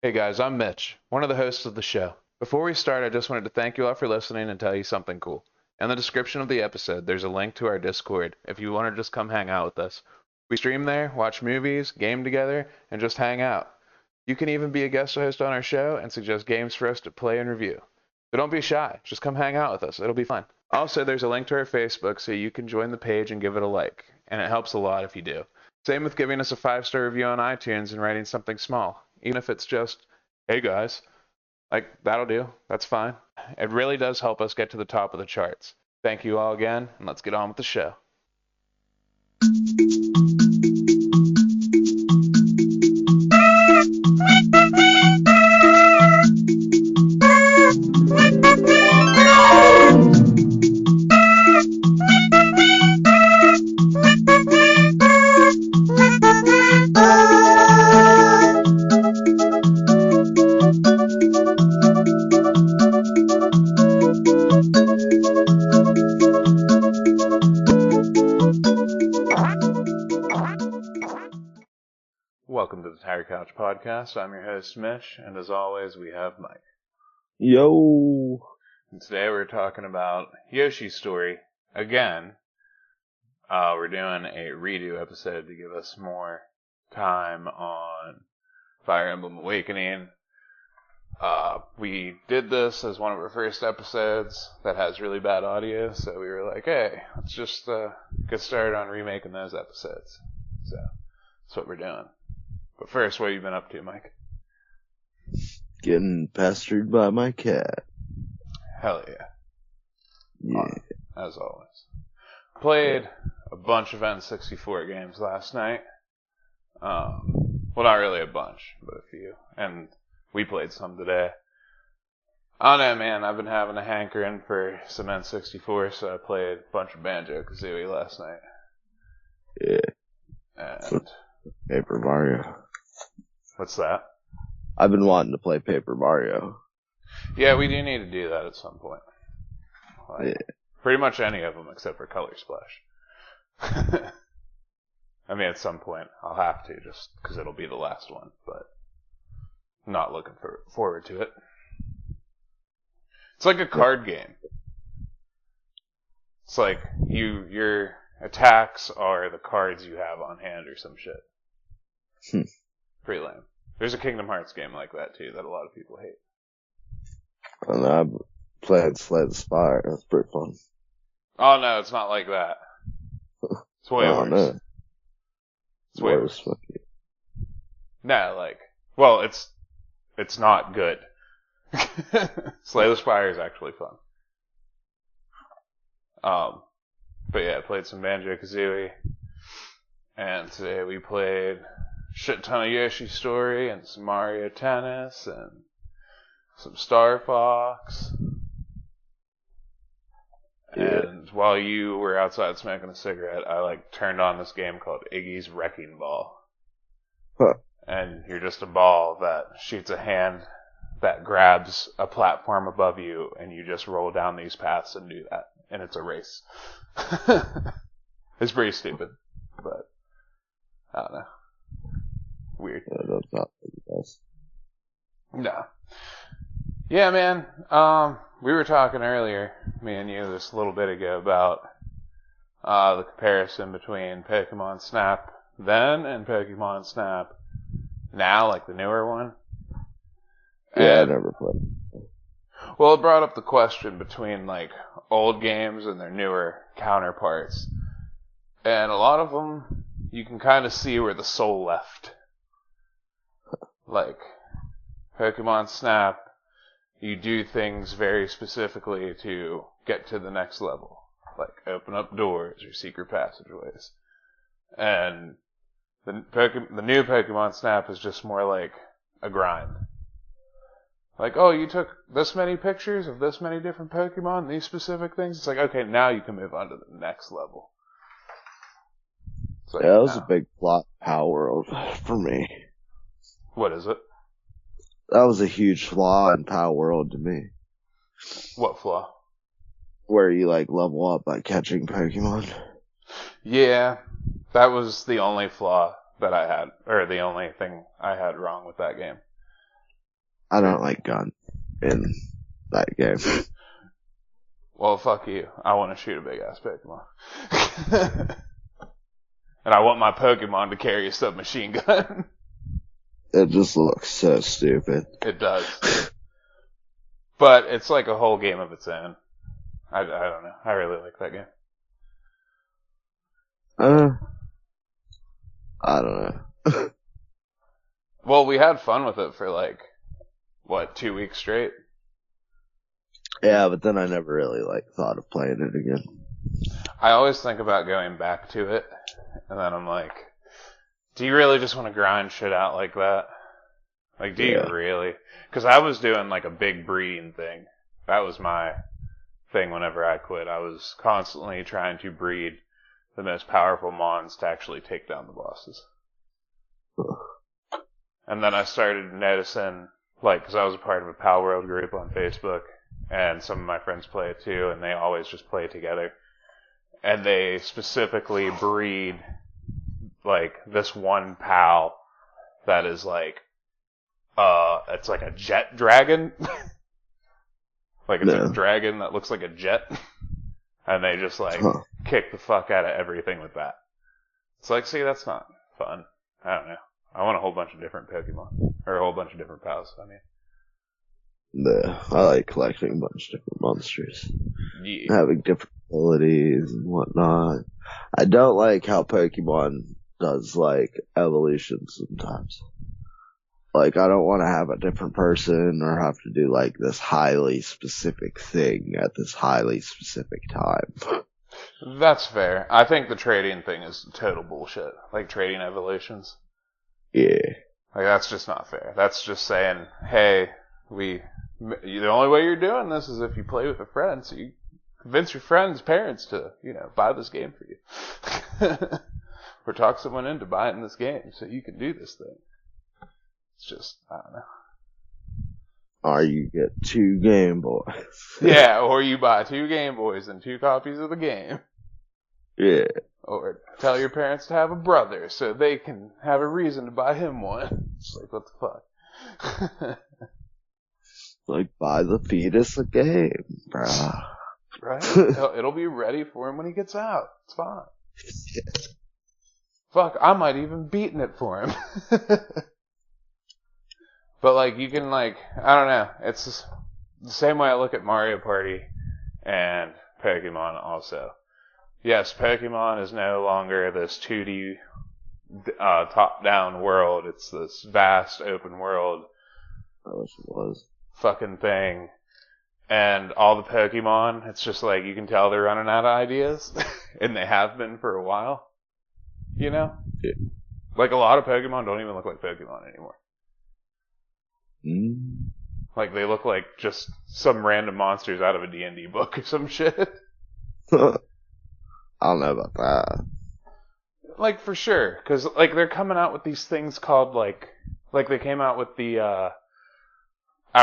Hey guys, I'm Mitch, one of the hosts of the show. Before we start, I just wanted to thank you all for listening and tell you something cool. In the description of the episode, there's a link to our Discord if you want to just come hang out with us. We stream there, watch movies, game together, and just hang out. You can even be a guest host on our show and suggest games for us to play and review. So don't be shy, just come hang out with us. It'll be fun. Also, there's a link to our Facebook so you can join the page and give it a like, and it helps a lot if you do. Same with giving us a 5-star review on iTunes and writing something small, even if it's just, hey guys, like that'll do. That's fine. It really does help us get to the top of the charts. Thank you all again, and let's get on with the show. Welcome to the Tire Couch Podcast. I'm your host, Mitch, and as always, we have Mike. Yo! And today we're talking about Yoshi Story again. We're doing a ReDo episode to give us more time on Fire Emblem Awakening. We did this as one of our first episodes that has really bad audio, so we were like, hey, let's just get started on remaking those episodes. So that's what we're doing. But first, what have you been up to, Mike? Getting pestered by my cat. Hell yeah. Yeah. As always. Played a bunch of N64 games last night. Well, not really a bunch, but a few. And we played some today. I don't know, man. I've been having a hankering for some N64, so I played a bunch of Banjo-Kazooie last night. Yeah. And Paper Mario. what's that? I've been wanting to play Paper Mario. Yeah, we do need to do that at some point. Like, Yeah. pretty much any of them except for Color Splash. I mean, at some point I'll have to, just because it'll be the last one, but I'm not looking forward to it. It's like a card game. It's like your attacks are the cards you have on hand or some shit. Pretty lame. There's a Kingdom Hearts game like that too that a lot of people hate. And I've played Slay the Spire. That's pretty fun. Oh no, it's not like that. It's way worse. No. It's way worse. No, like, well, it's not good. Slay the Spire is actually fun. But yeah, I played some Banjo-Kazooie, and today we played a shit ton of Yoshi Story, and some Mario Tennis, and some Star Fox. Yeah. And while you were outside smoking a cigarette, I turned on this game called Iggy's Wrecking Ball. Huh. And you're just a ball that shoots a hand that grabs a platform above you, and you just roll down these paths and do that. And it's a race. It's pretty stupid, but I don't know. Weird. Yeah, that's not the best. No. Yeah, man. We were talking earlier, me and you, this little bit ago, about the comparison between Pokemon Snap then and Pokemon Snap now, like the newer one. Yeah, And, I never played. well, it brought up the question between old games and their newer counterparts. And a lot of them, you can kind of see where the soul left. Like, Pokemon Snap, you do things very specifically to get to the next level. Like, open up doors or secret passageways. And the new Pokemon Snap is just more like a grind. Like, oh, you took this many pictures of this many different Pokemon, these specific things? It's like, okay, now you can move on to the next level. It's like, Yeah, that was no. a big plot Power World for me. What is it? That was a huge flaw in Power World to me. What flaw? Where you level up by catching Pokemon. Yeah, that was the only flaw that I had, or the only thing I had wrong with that game. I don't like gun in that game. Well, fuck you. I want to shoot a big ass Pokemon. And I want my Pokemon to carry a submachine gun. It just looks so stupid. It does. But it's like a whole game of its own. I don't know. I really like that game. I don't know. Well, we had fun with it for like, 2 weeks straight? Yeah, but then I never really thought of playing it again. I always think about going back to it, and then I'm like, do you really just want to grind shit out like that? Like, do you really? Because I was doing like a big breeding thing. That was my thing whenever I quit. I was constantly trying to breed the most powerful mons to actually take down the bosses. And then I started noticing, because I was a part of a Pal World group on Facebook, and some of my friends play it too, and they always just play together. And they specifically breed, this one pal that is it's like a jet dragon. A dragon that looks like a jet. And they just, kick the fuck out of everything with that. It's see, that's not fun. I don't know. I want a whole bunch of different Pokemon. Or a whole bunch of different pals, I mean. I like collecting a bunch of different monsters. Yeah. Having different abilities and whatnot. I don't like how Pokemon does, evolution sometimes. I don't want to have a different person or have to do, this highly specific thing at this highly specific time. That's fair. I think the trading thing is total bullshit. Trading evolutions. Yeah. That's just not fair. That's just saying, hey, the only way you're doing this is if you play with a friend, so you convince your friend's parents to, buy this game for you. Or talk someone into buying this game so you can do this thing. It's just, I don't know. Or you get 2 Game Boys. Yeah, or you buy 2 Game Boys and 2 copies of the game. Yeah. Or tell your parents to have a brother so they can have a reason to buy him one. It's what the fuck? Buy the fetus a game, bruh. Right? It'll be ready for him when he gets out. It's fine. Yeah. Fuck, I might even beaten it for him. But, you can, I don't know. It's the same way I look at Mario Party and Pokemon also. Yes, Pokemon is no longer this 2D top-down world. It's this vast open world. I wish it was. Fucking thing. And all the Pokemon, it's just you can tell they're running out of ideas. And they have been for a while. You know? Yeah. A lot of Pokemon don't even look like Pokemon anymore. Mm. They look like just some random monsters out of a D&D book or some shit. I don't know about that. For sure. Because, they're coming out with these things called, they came out with the, I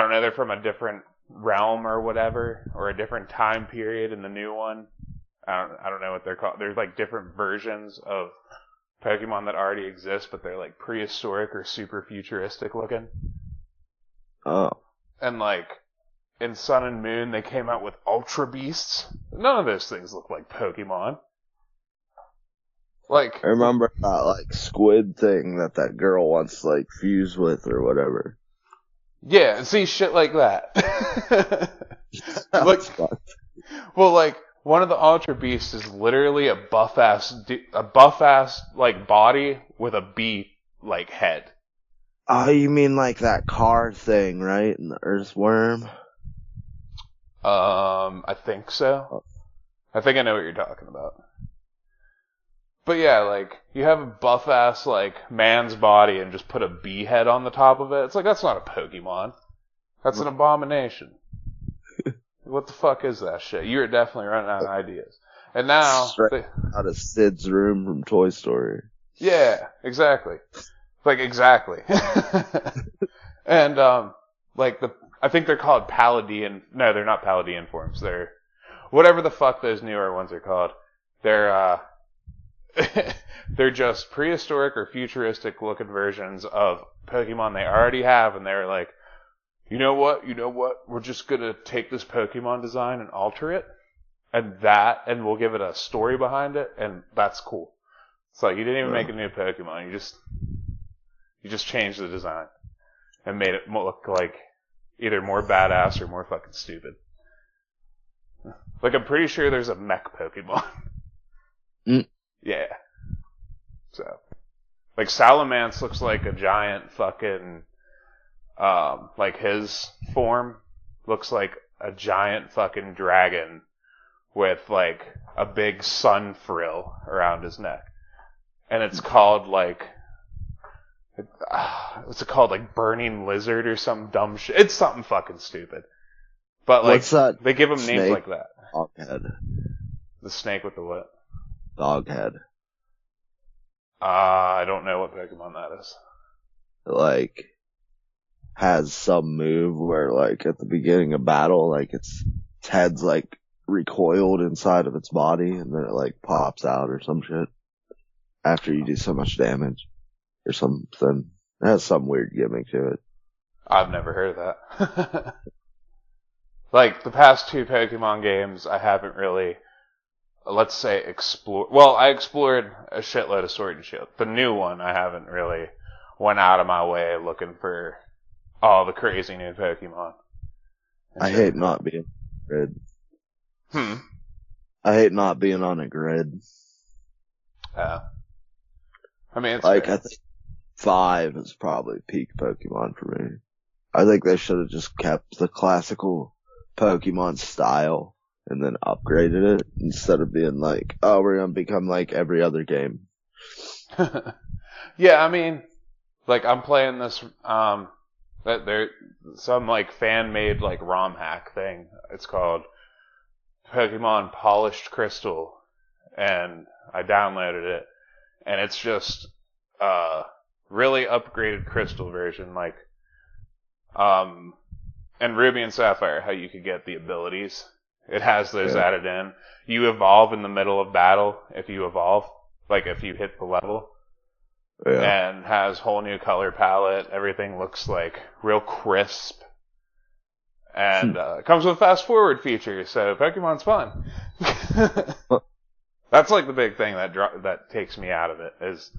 don't know, they're from a different realm or whatever, or a different time period in the new one. I don't know what they're called. There's, different versions of Pokemon that already exist, but they're, prehistoric or super futuristic looking. Oh. And, in Sun and Moon, they came out with Ultra Beasts. None of those things look like Pokemon. I remember that, squid thing that girl wants, fused with or whatever. Yeah, see, shit like that. One of the Ultra Beasts is literally a buff-ass, body with a bee, head. Oh, you mean that car thing, right? And the earthworm? I think so. I think I know what you're talking about. But yeah, you have a buff-ass, man's body and just put a bee head on the top of it. It's that's not a Pokemon. That's an abomination. What the fuck is that shit? You're definitely running out of ideas. And now... Straight out of Sid's room from Toy Story. Yeah, exactly. Exactly. And, I think they're called Paladian... No, they're not Paladian forms. They're... Whatever the fuck those newer ones are called. They're, they're just prehistoric or futuristic looking versions of Pokemon they already have, and they're you know what? We're just gonna take this Pokemon design and alter it, and we'll give it a story behind it, and that's cool. It's like you didn't even make a new Pokemon. You just changed the design and made it look like either more badass or more fucking stupid. Like, I'm pretty sure there's a mech Pokemon. Yeah. So, like, Salamence looks like a giant fucking, like, his form looks like a giant fucking dragon with, like, a big sun frill around his neck. And it's called, like, what's it called? Like, Burning Lizard or some dumb shit. It's something fucking stupid. But, like, what's that? They give him names like that. Doghead. The snake with the what? Doghead. I don't know what Pokemon that is. Like, has some move where, like, at the beginning of battle, like, its head's, like, recoiled inside of its body, and then it, like, pops out or some shit. After you do so much damage. Or something. It has some weird gimmick to it. I've never heard of that. Like, the past 2 Pokemon games, I haven't really, let's say, explored. Well, I explored a shitload of Sword and Shield. The new one, I haven't really went out of my way looking for all the crazy new Pokemon. I hate not being on a grid. I hate not being on a grid. I mean, it's like, fair. I think 5 is probably peak Pokemon for me. I think they should have just kept the classical Pokemon style and then upgraded it instead of being like, oh, we're gonna become like every other game. Yeah, I mean, like, I'm playing this, that there, some, like, fan-made, like, ROM hack thing. It's called Pokemon Polished Crystal, and I downloaded it, and it's just, really upgraded Crystal version, like, and Ruby and Sapphire, how you could get the abilities. It has those added in. You evolve in the middle of battle if you evolve, like if you hit the level. Yeah. And has whole new color palette. Everything looks like real crisp. And it comes with fast forward features, so Pokemon's fun. That's like the big thing that takes me out of it, is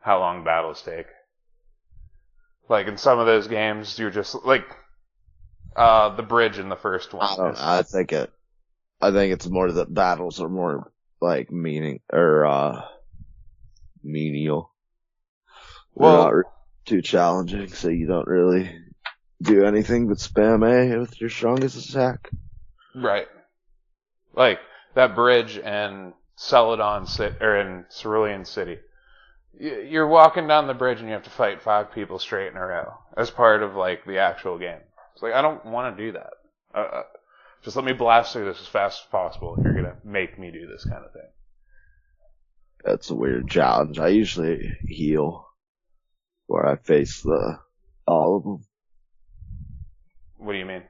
how long battles take. Like, in some of those games, you're just like the bridge in the first one. I don't know. I think it's more that battles are more like menial. Well, not too challenging, so you don't really do anything but spam A with your strongest attack. Right. Like that bridge in Celadon City, or in Cerulean City. You're walking down the bridge and you have to fight 5 people straight in a row as part of, like, the actual game. It's like, I don't want to do that. Just let me blast through this as fast as possible if you're going to make me do this kind of thing. That's a weird challenge. I usually heal where I face all of them. What do you mean?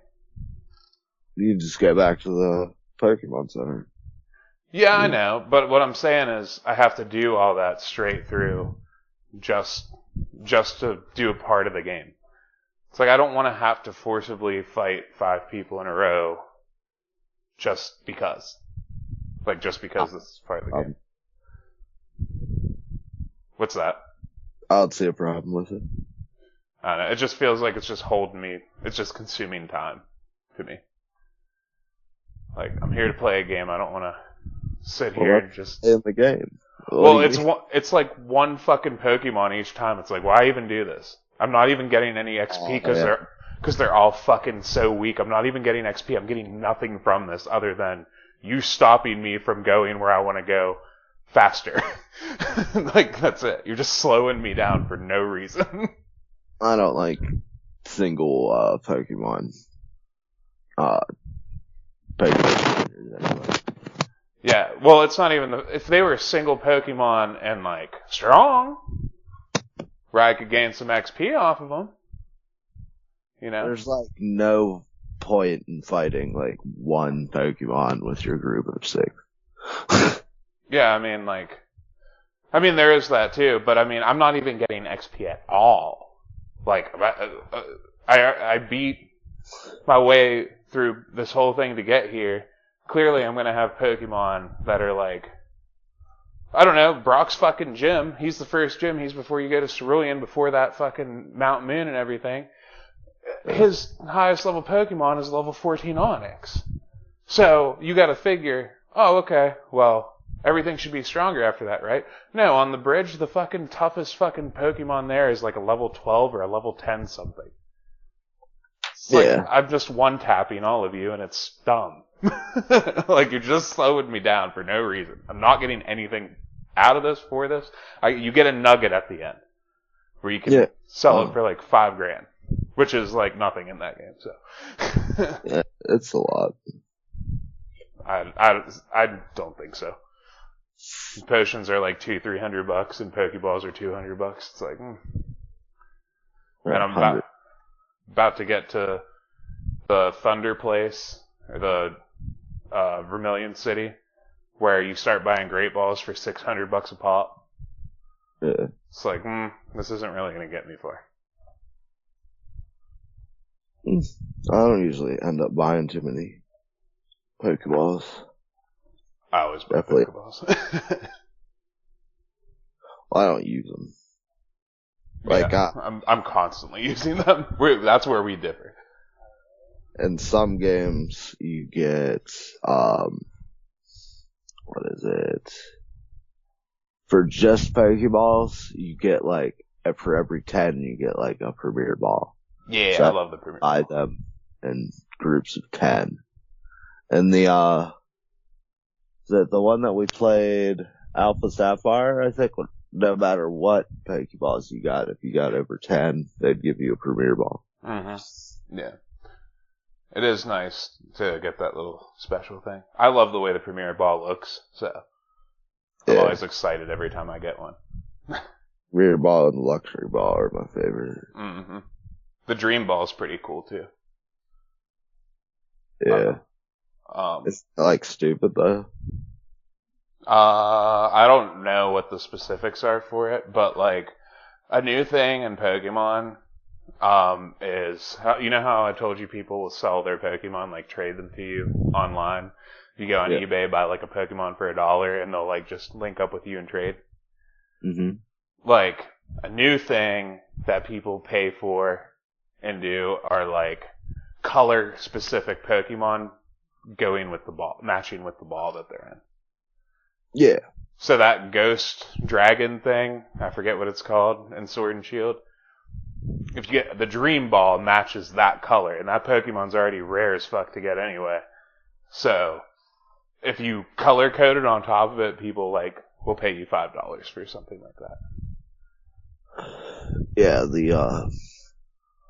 You just go back to the Pokemon Center. Yeah, I know, but what I'm saying is I have to do all that straight through just to do a part of the game. It's like I don't want to have to forcibly fight 5 people in a row just because. Like, just because this is part of the game. What's that? I don't see a problem with it. I don't know. It just feels like it's just holding me. It's just consuming time to me. Like, I'm here to play a game. I don't want to sit here and just in the game. Well, it's like one fucking Pokemon each time. It's like, why even do this? I'm not even getting any XP because they're all fucking so weak. I'm not even getting XP. I'm getting nothing from this other than you stopping me from going where I want to go faster. Like, that's it. You're just slowing me down for no reason. I don't like single Pokemon. Yeah, well, it's not even if they were a single Pokemon and, like, strong, where I could gain some XP off of them, you know? There's, like, no point in fighting, like, one Pokemon with your group of 6. Yeah, I mean, there is that too, but I mean, I'm not even getting XP at all. Like, I beat my way through this whole thing to get here, clearly I'm going to have Pokemon that are like, I don't know, Brock's fucking gym. He's the first gym. He's before you go to Cerulean, before that fucking Mount Moon and everything. His highest level Pokemon is level 14 Onix. So you got to figure, oh, okay, well, everything should be stronger after that, right? No, on the bridge, the fucking toughest fucking Pokemon there is like a level 12 or a level 10 something. It's like, I'm just one-tapping all of you, and it's dumb. Like, you're just slowing me down for no reason. I'm not getting anything out of this for this. You get a nugget at the end, where you can sell it for like $5,000, which is like nothing in that game, so. Yeah, it's a lot. I don't think so. Potions are like $200-$300, and Pokeballs are $200. It's like, And I'm about to get to the Thunder place, or the Vermilion City, where you start buying Great Balls for $600 a pop. Yeah. It's like, this isn't really going to get me far. I don't usually end up buying too many Pokeballs. I always buy Pokeballs. Well, I don't use them. I'm constantly using them. That's where we differ. In some games, you get, what is it? For just Pokeballs, you get like, for every 10, you get like a Premier Ball. Yeah, so I love the Premier Ball. Buy them in groups of 10. And the one that we played, Alpha Sapphire, I think, no matter what Pokeballs you got, if you got over 10, they'd give you a Premier Ball. Mm-hmm. Yeah. It is nice to get that little special thing. I love the way the Premier Ball looks, so I'm always excited every time I get one. Premier Ball and the Luxury Ball are my favorite. Mm-hmm. The Dream Ball is pretty cool, too. Yeah. It's like stupid, though. I don't know what the specifics are for it, but like a new thing in Pokemon is you know how I told you people will sell their Pokemon, like trade them to you online. You go on eBay, buy like a Pokemon for $1, and they'll like just link up with you and trade. Mm-hmm. Like a new thing that people pay for and do are like color specific Pokemon going with the ball, matching with the ball that they're in. Yeah. So that ghost dragon thing, I forget what it's called in Sword and Shield. If you get the Dream Ball matches that color, and that Pokemon's already rare as fuck to get anyway. So if you color code it on top of it, people like will pay you $5 for something like that. Yeah,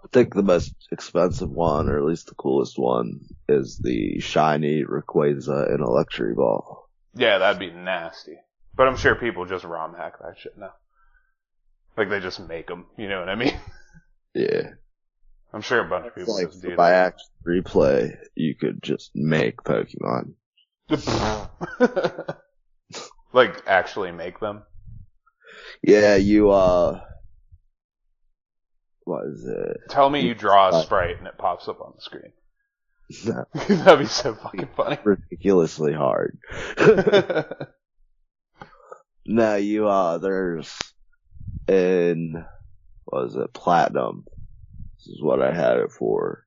I think the most expensive one, or at least the coolest one, is the shiny Rayquaza in a Luxury Ball. Yeah, that'd be nasty. But I'm sure people just ROM hack that shit now. Like, they just make them. You know what I mean? Yeah. I'm sure a bunch of people like, just do that. By Action Replay, you could just make Pokemon. Like, actually make them? Yeah, you, what is it? Tell me you draw a sprite and it pops up on the screen. No. That'd be so fucking funny. Ridiculously hard. No, there's Platinum. This is what I had it for.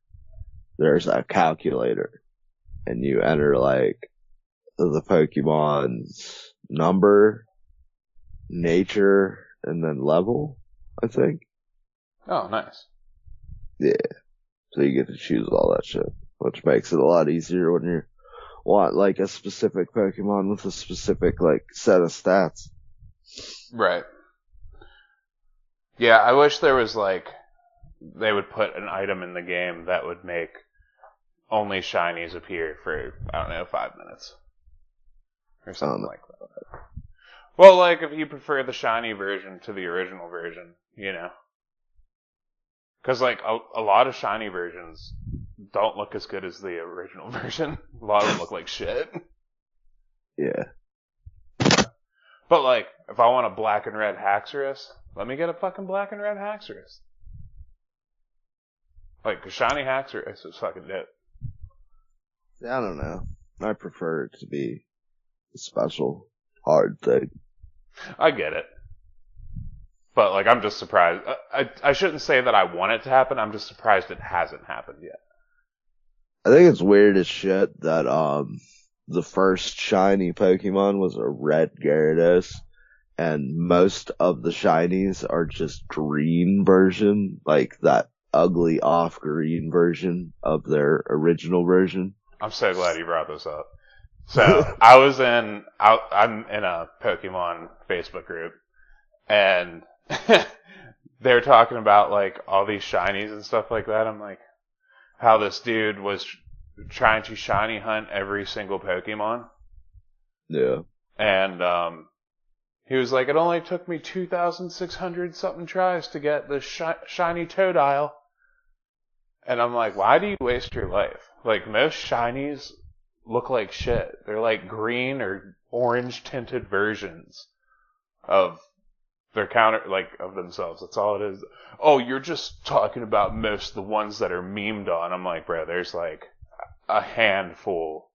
There's a calculator, and you enter like the Pokemon's number, nature, and then level, I think. Oh, nice. Yeah. So you get to choose all that shit, which makes it a lot easier when you want like a specific Pokemon with a specific like set of stats. Right. Yeah, I wish there was like they would put an item in the game that would make only shinies appear for, I don't know, 5 minutes. Or something like that. Well, like if you prefer the shiny version to the original version, you know. Because like a lot of shiny versions don't look as good as the original version. A lot of them look like shit. Yeah. But like, if I want a black and red Haxorus, let me get a fucking black and red Haxorus. Like, 'cause shiny Haxorus is fucking dope. I don't know. I prefer it to be a special, hard thing. I get it. But, like, I'm just surprised. I shouldn't say that I want it to happen. I'm just surprised it hasn't happened yet. I think it's weird as shit that, the first shiny Pokemon was a red Gyarados, and most of the shinies are just green version, like that ugly off-green version of their original version. I'm so glad you brought this up. So, I'm in a Pokemon Facebook group, and they're talking about, like, all these shinies and stuff like that. I'm like, how this dude was trying to shiny hunt every single Pokemon. Yeah. And, he was like, it only took me 2,600 something tries to get the shiny Totodile. And I'm like, why do you waste your life? Like, most shinies look like shit. They're like green or orange tinted versions of their of themselves. That's all it is. Oh, you're just talking about most of the ones that are memed on. I'm like, bro, there's like a handful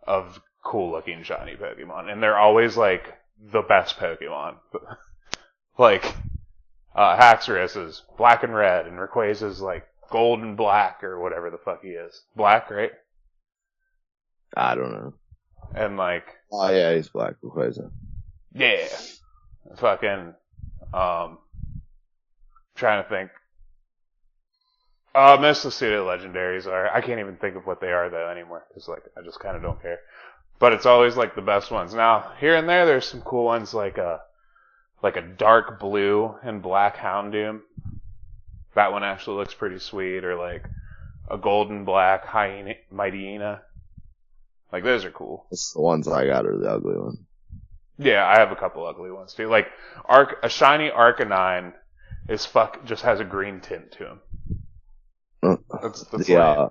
of cool looking shiny Pokemon. And they're always like the best Pokemon. Like, Haxorus is black and red, and Rayquaza is like gold and black, or whatever the fuck he is. Black, right? I don't know. And like... Oh yeah, he's black, Rayquaza. Yeah. Fucking, trying to think. Most of the pseudo legendaries are, I can't even think of what they are though anymore, because like, I just kind of don't care. But it's always like the best ones. Now, here and there's some cool ones like a dark blue and black Houndoom. That one actually looks pretty sweet. Or like a golden black Mightyena. Like, those are cool. It's the ones I got are the ugly ones. Yeah, I have a couple ugly ones too. Like, a shiny Arcanine just has a green tint to him. That's yeah.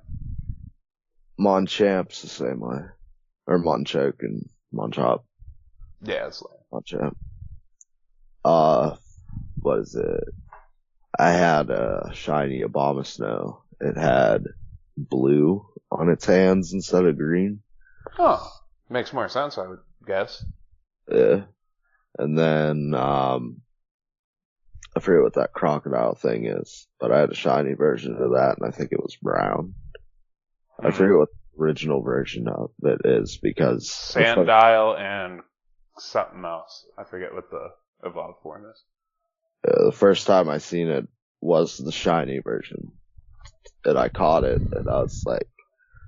Monchamp's the same way. Or Monchoke and Monchop. Yeah, it's lame. Monchamp. What is it? I had a shiny Abomasnow. It had blue on its hands instead of green. Oh, makes more sense, I would guess. Yeah. And then, I forget what that crocodile thing is, but I had a shiny version of that, and I think it was brown. I forget what the original version of it is, because... Sandile and something else. I forget what the evolved form is. The first time I seen it was the shiny version. And I caught it, and I was like...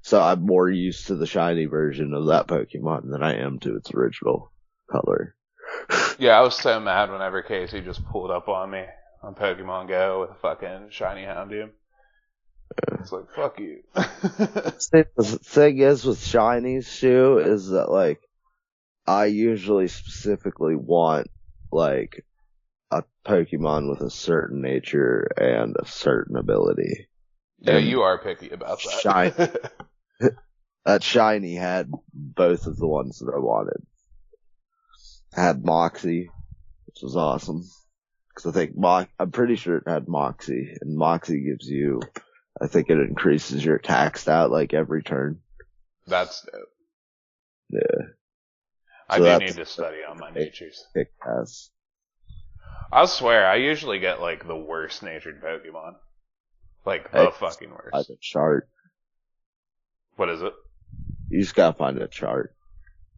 So I'm more used to the shiny version of that Pokemon than I am to its original color. Yeah, I was so mad whenever Casey just pulled up on me on Pokemon Go with a fucking shiny Houndoom. It's like, fuck you. The thing is with shinies, too, is that, like, I usually specifically want, like, a Pokemon with a certain nature and a certain ability. Yeah, and you are picky about that. That shiny had both of the ones that I wanted. It had Moxie, which was awesome. Because I think I'm pretty sure it had Moxie, and Moxie gives you, I think it increases your attack stat like every turn. That's dope. Yeah. I do need to study on my natures. It has. I'll swear, I usually get like the worst natured Pokemon. Like, the fucking worst. Find a chart. What is it? You just gotta find a chart.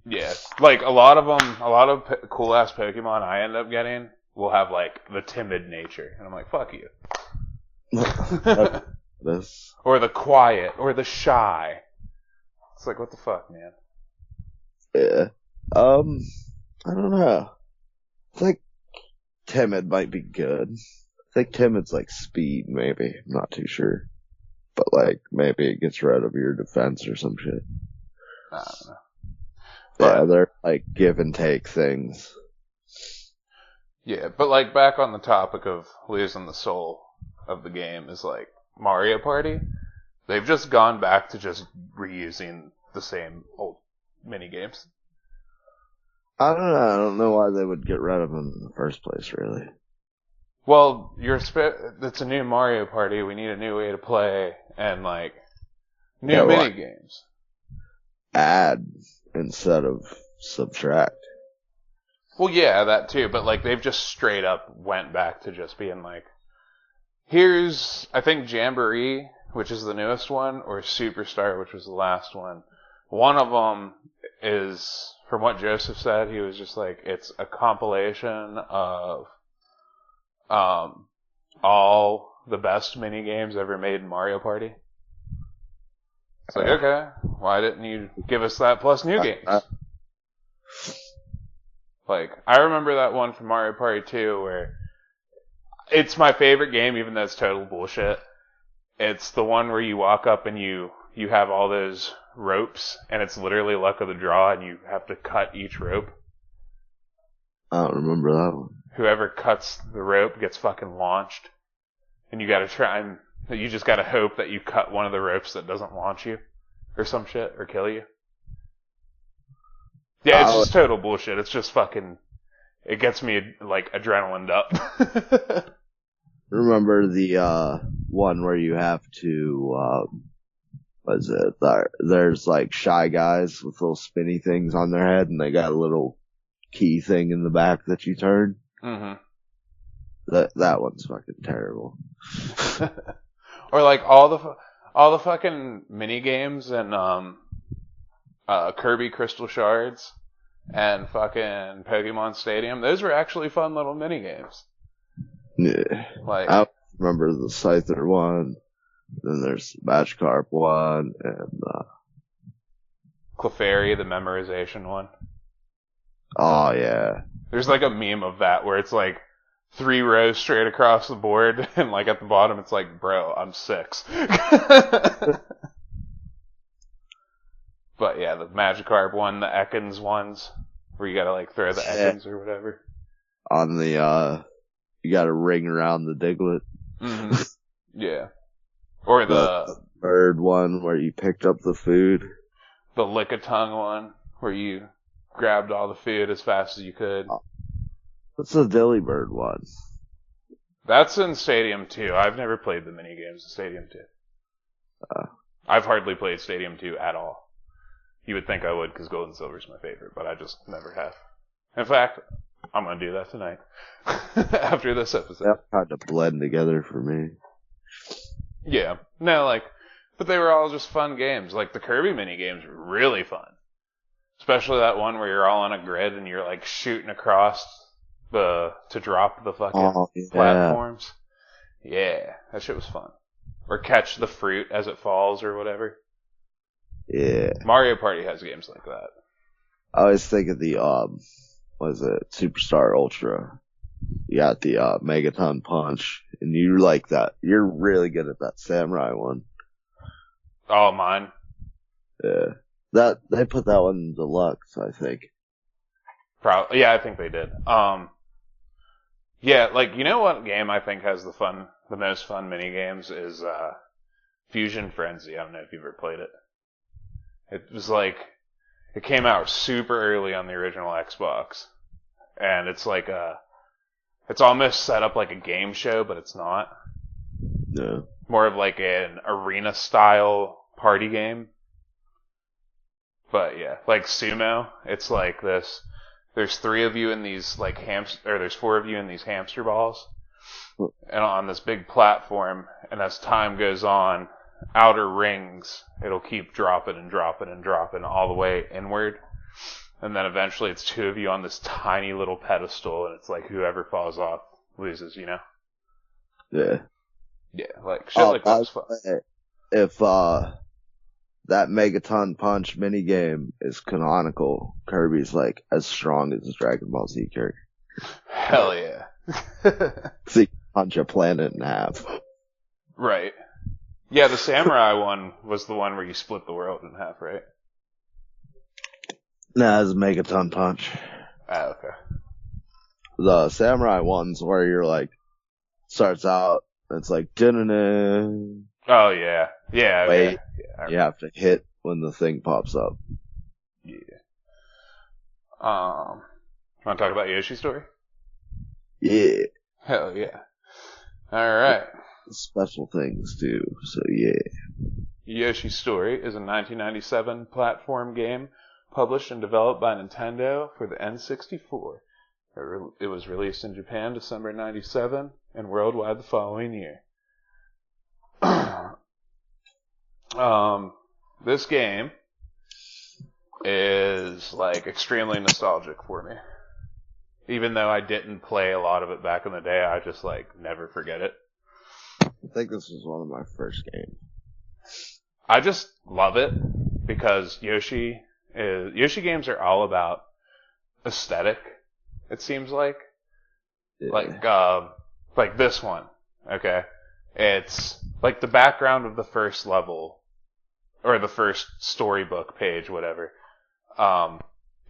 Yeah. Like, a lot of cool ass Pokemon I end up getting will have like the timid nature. And I'm like, fuck you. Or the quiet, or the shy. It's like, what the fuck, man? Yeah. I don't know. I think timid might be good. I think timid's like speed, maybe. I'm not too sure. But like, maybe it gets rid of your defense or some shit. I don't know. Yeah, they're like give and take things. Yeah, but like back on the topic of losing the soul of the game is like Mario Party. They've just gone back to just reusing the same old mini games. I don't know. I don't know why they would get rid of them in the first place, really. Well, it's a new Mario Party. We need a new way to play and like new mini games. Add instead of subtract. Well, yeah, that too. But like they've just straight up went back to just being like, here's I think Jamboree, which is the newest one, or Superstar, which was the last one. One of them is, from what Joseph said, he was just like, it's a compilation of all the best mini games ever made in Mario Party. It's like, okay, why didn't you give us that plus new games? Like, I remember that one from Mario Party 2 where it's my favorite game, even though it's total bullshit. It's the one where you walk up and you have all those ropes, and it's literally luck of the draw, and you have to cut each rope. I don't remember that one. Whoever cuts the rope gets fucking launched. And you gotta try and, you just gotta hope that you cut one of the ropes that doesn't launch you. Or some shit, or kill you. Yeah, it's just total bullshit. It's just fucking, it gets me, like, adrenaline up. Remember the, one where you have to, what is it? There's like Shy Guys with little spinny things on their head, and they got a little key thing in the back that you turn. Mm-hmm. That one's fucking terrible. Or like all the fucking mini games and Kirby Crystal Shards and fucking Pokemon Stadium. Those were actually fun little mini games. Yeah. Like, I remember the Scyther one. Then there's the Magikarp one and Clefairy, the memorization one. Oh yeah. There's like a meme of that where it's like 3 rows straight across the board, and like at the bottom it's like, bro, I'm 6. But yeah, the Magikarp one, the Ekans ones, where you gotta like throw the Ekans or whatever. On the you gotta ring around the Diglett. Mm-hmm. Yeah. Or the bird one where you picked up the food. The Lick-a-Tongue one, where you grabbed all the food as fast as you could. What's the Dilly Bird one? That's in Stadium 2. I've never played the mini games in Stadium 2. I've hardly played Stadium 2 at all. You would think I would, because Gold and Silver is my favorite, but I just never have. In fact, I'm going to do that tonight. After this episode. That kind of blend together for me. Yeah. No, like, but they were all just fun games. Like, the Kirby mini games were really fun. Especially that one where you're all on a grid and you're, like, shooting across to drop the fucking platforms. Yeah, that shit was fun. Or catch the fruit as it falls or whatever. Yeah. Mario Party has games like that. I always think of the, what is it, Superstar Ultra. You got the, Megaton Punch, and you like that. You're really good at that Samurai one. Oh, mine? Yeah. They put that one in Deluxe, I think. Probably. Yeah, I think they did. Yeah, like, you know what game I think has the most fun mini games is, Fusion Frenzy. I don't know if you've ever played it. It was like, it came out super early on the original Xbox. And it's like it's almost set up like a game show, but it's not. No. More of like an arena style party game. But yeah, like Sumo, it's like this. There's 3 of you in these like there's 4 of you in these hamster balls, and on this big platform. And as time goes on, outer rings, it'll keep dropping and dropping and dropping all the way inward. And then eventually it's 2 of you on this tiny little pedestal, and it's like whoever falls off loses, you know? Yeah. Yeah, like shit like that's fun. If that Megaton Punch minigame is canonical, Kirby's like as strong as his Dragon Ball Z character. Hell yeah. So you punch a planet in half. Right. Yeah, the Samurai one was the one where you split the world in half, right? Nah, it's a Megaton Punch. Ah, okay. The Samurai one's where you're like, starts out, it's like, dun. Oh, yeah. Yeah. Wait, yeah. you have to hit when the thing pops up. Yeah. Want to talk about Yoshi Story? Yeah. Hell yeah. Alright. Special things too, so yeah. Yoshi Story is a 1997 platform game published and developed by Nintendo for the N64. It was released in Japan December 97 and worldwide the following year. This game is like extremely nostalgic for me. Even though I didn't play a lot of it back in the day, I just like never forget it. I think this was one of my first games. I just love it because Yoshi games are all about aesthetic. It seems like, Yeah. like this one. Okay, it's like the background of the first level or the first storybook page, whatever,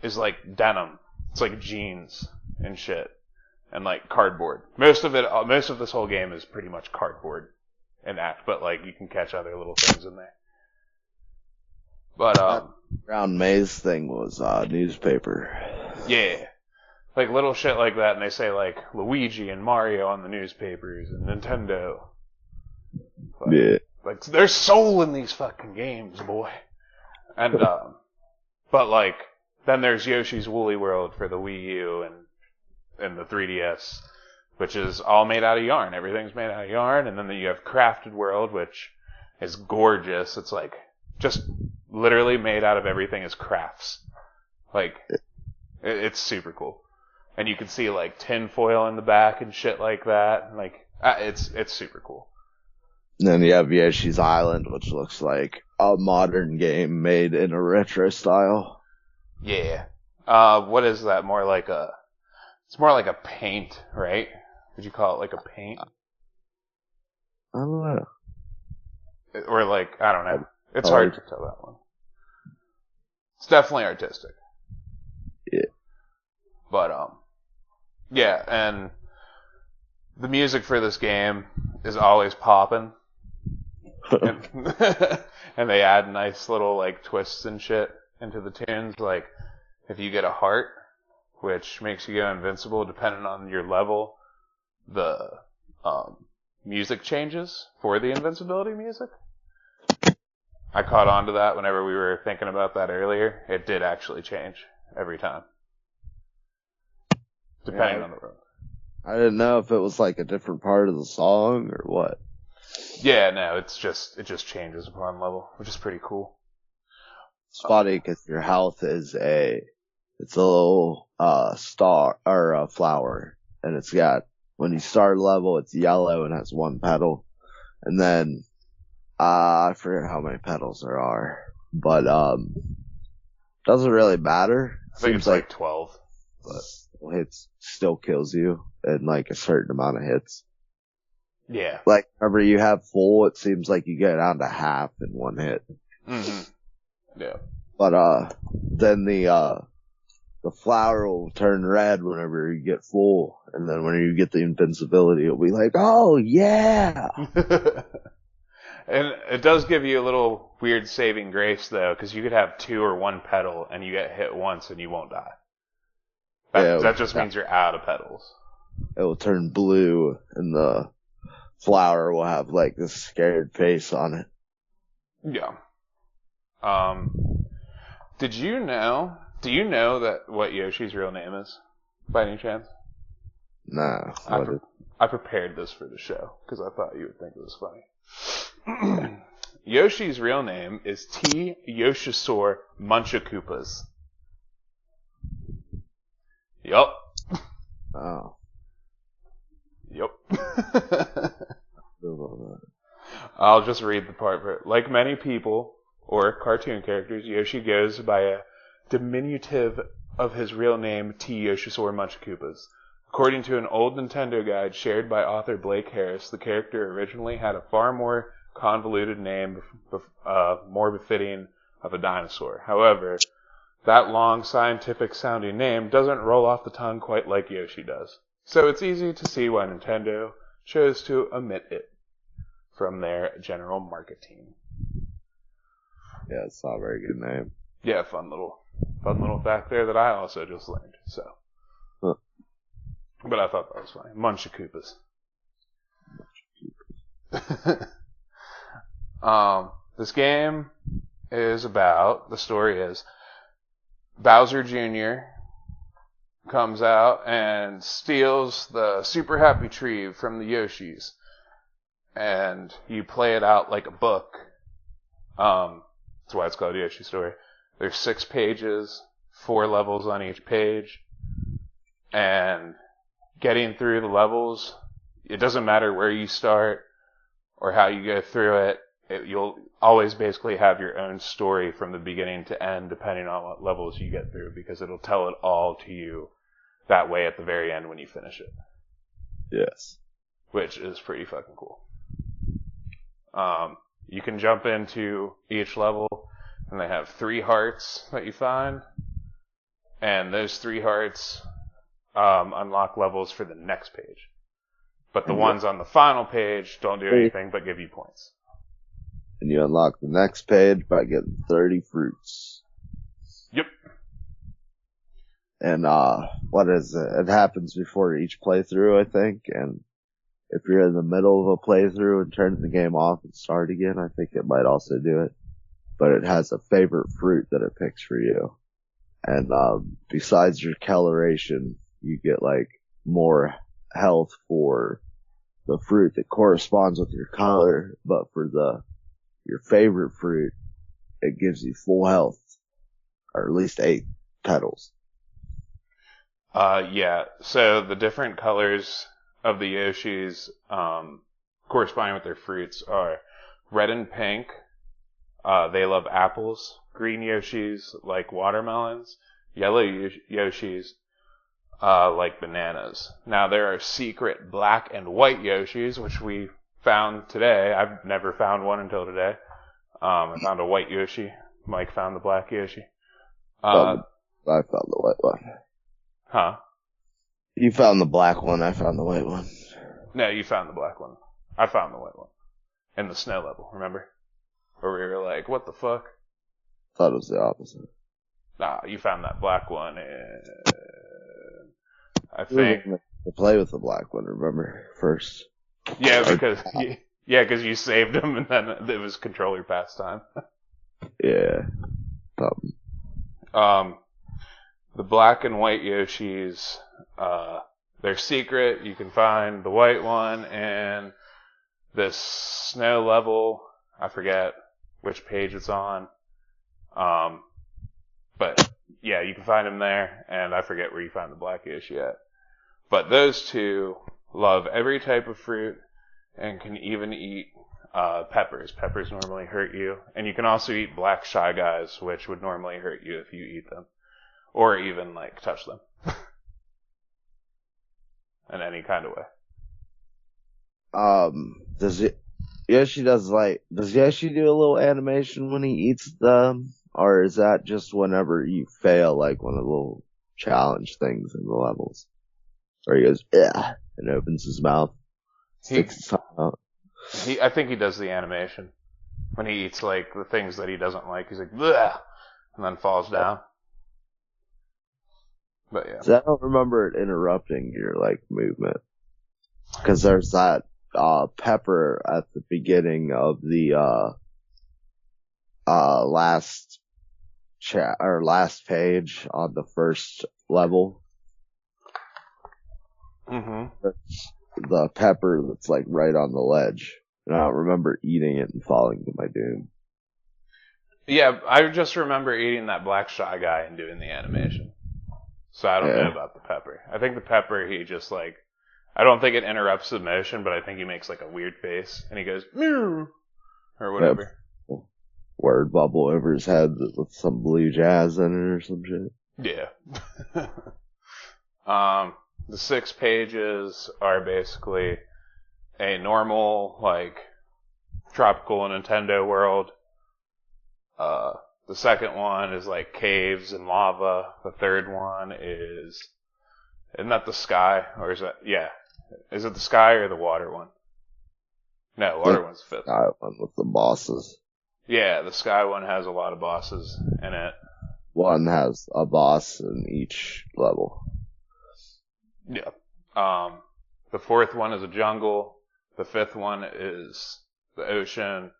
is like denim. It's like jeans and shit, and like cardboard. Most of this whole game is pretty much cardboard and act, but like you can catch other little things in there. But That round maze thing was newspaper. yeah, like little shit like that, and they say like Luigi and Mario on the newspapers and Nintendo. But, Yeah. like there's soul in these fucking games, boy. And but like then there's Yoshi's Woolly World for the Wii U and the 3DS, which is all made out of yarn. Everything's made out of yarn, and then you have Crafted World, which is gorgeous. It's like just literally made out of everything as crafts. Like it's super cool, and you can see like tin foil in the back and shit like that. Like it's super cool. And then you have Yoshi's Island, which looks like a modern game made in a retro style. Yeah. What is that? It's more like a paint, right? Would you call it like a paint? I don't know. Or like, I don't know. It's hard to tell that one. It's definitely artistic. Yeah. But, yeah, and the music for this game is always popping. And they add nice little, like, twists and shit into the tunes. Like, if you get a heart, which makes you go invincible depending on your level, the music changes for the invincibility music. I caught on to that whenever we were thinking about that earlier. It did actually change every time, depending on the room. I didn't know if it was like a different part of the song or what. Yeah, no, it just changes upon level, which is pretty cool. It's funny because your health it's a little star or a flower, and it's got, when you start a level, it's yellow and has one petal, and then I forget how many petals there are, but doesn't really matter. I think it's like 12, but hits still kills you in like a certain amount of hits. Yeah. Like whenever you have full, it seems like you get down to half in one hit. Mm-hmm. Yeah. But then the flower will turn red whenever you get full, and then when you get the invincibility, it'll be like, oh yeah. And it does give you a little weird saving grace though, because you could have 2 or 1 petal and you get hit once and you won't die. That just means you're out of petals. It will turn blue, and the flower will have like this scared face on it. Yeah. Do you know that what Yoshi's real name is, by any chance? No. I prepared this for the show, because I thought you would think it was funny. Yoshi's real name is T. Yoshisaur Munchakoopas. Yup. Oh. Yep. I'll just read the part for it. Like many people or cartoon characters, Yoshi goes by a diminutive of his real name, T. Yoshisaur Munchakoopas. According to an old Nintendo guide shared by author Blake Harris, the character originally had a far more convoluted name, more befitting of a dinosaur. However, that long scientific-sounding name doesn't roll off the tongue quite like Yoshi does. So it's easy to see why Nintendo chose to omit it from their general marketing. Yeah, it's not a very good name. Yeah, fun little fact there that I also just learned. So, but I thought that was funny. Munchakoopas. This game is about, the story is, Bowser Jr. comes out and steals the Super Happy Tree from the Yoshis. And you play it out like a book. That's why it's called Yoshi Story. There's 6 pages, 4 levels on each page. And getting through the levels, it doesn't matter where you start or how you go through it. You'll always basically have your own story from the beginning to end, depending on what levels you get through, because it'll tell it all to you that way at the very end when you finish it. Yes. Which is pretty fucking cool. You can jump into each level, and they have 3 hearts that you find, and those 3 hearts unlock levels for the next page. But the ones on the final page don't do anything but give you points. And you unlock the next page by getting 30 fruits. Yep. And, what is it? It happens before each playthrough, I think, and if you're in the middle of a playthrough and turn the game off and start again, I think it might also do it. But it has a favorite fruit that it picks for you. And, besides your coloration, you get, like, more health for the fruit that corresponds with your color, but for your favorite fruit, it gives you full health, or at least 8 petals. Yeah. So the different colors of the Yoshis, corresponding with their fruits are red and pink. They love apples. Green Yoshis like watermelons. Yellow Yoshis, like bananas. Now there are secret black and white Yoshis, which we found today. I've never found one until today. I found a white Yoshi. Mike found the black Yoshi. I found the white one. Huh? You found the black one, I found the white one. No, you found the black one. I found the white one. In the snow level, remember? Where we were like, what the fuck? Thought it was the opposite. Nah, you found that black one, and I think... To play with the black one, remember? First. Yeah, because you saved him, and then it was controller pastime. Yeah. The black and white Yoshis, they're secret. You can find the white one in this snow level. I forget which page it's on. But yeah, you can find them there, and I forget where you find the black Yoshi at. But those two love every type of fruit and can even eat peppers. Peppers normally hurt you. And you can also eat black Shy Guys, which would normally hurt you if you eat them. Or even, like, touch them. In any kind of way. Does Yoshi do a little animation when he eats them? Or is that just whenever you fail, like, one of the little challenge things in the levels? Or he goes, yeah, and opens his mouth, sticks his tongue out. I think he does the animation. When he eats, like, the things that he doesn't like, he's like, bleh, and then falls down. But yeah. So I don't remember it interrupting your, like, movement. Cause there's that, pepper at the beginning of the, last page on the first level. Mm-hmm. The pepper that's like right on the ledge. And I don't remember eating it and falling to my doom. Yeah, I just remember eating that black Shy Guy and doing the animation. So I don't know about the pepper. I think the pepper, he just like, I don't think it interrupts the motion, but I think he makes like a weird face. And he goes, meow, or whatever. Word bubble over his head with some blue jazz in it or some shit. Yeah. The 6 pages are basically a normal, like, tropical Nintendo world. The second one is like caves and lava. The third one isn't that the sky? Or is that, yeah. Is it the sky or the water one? No, water one's the 5th. Sky one with the bosses. Yeah, the sky one has a lot of bosses in it. One has a boss in each level. Yeah. The 4th one is a jungle. The fifth one is the ocean.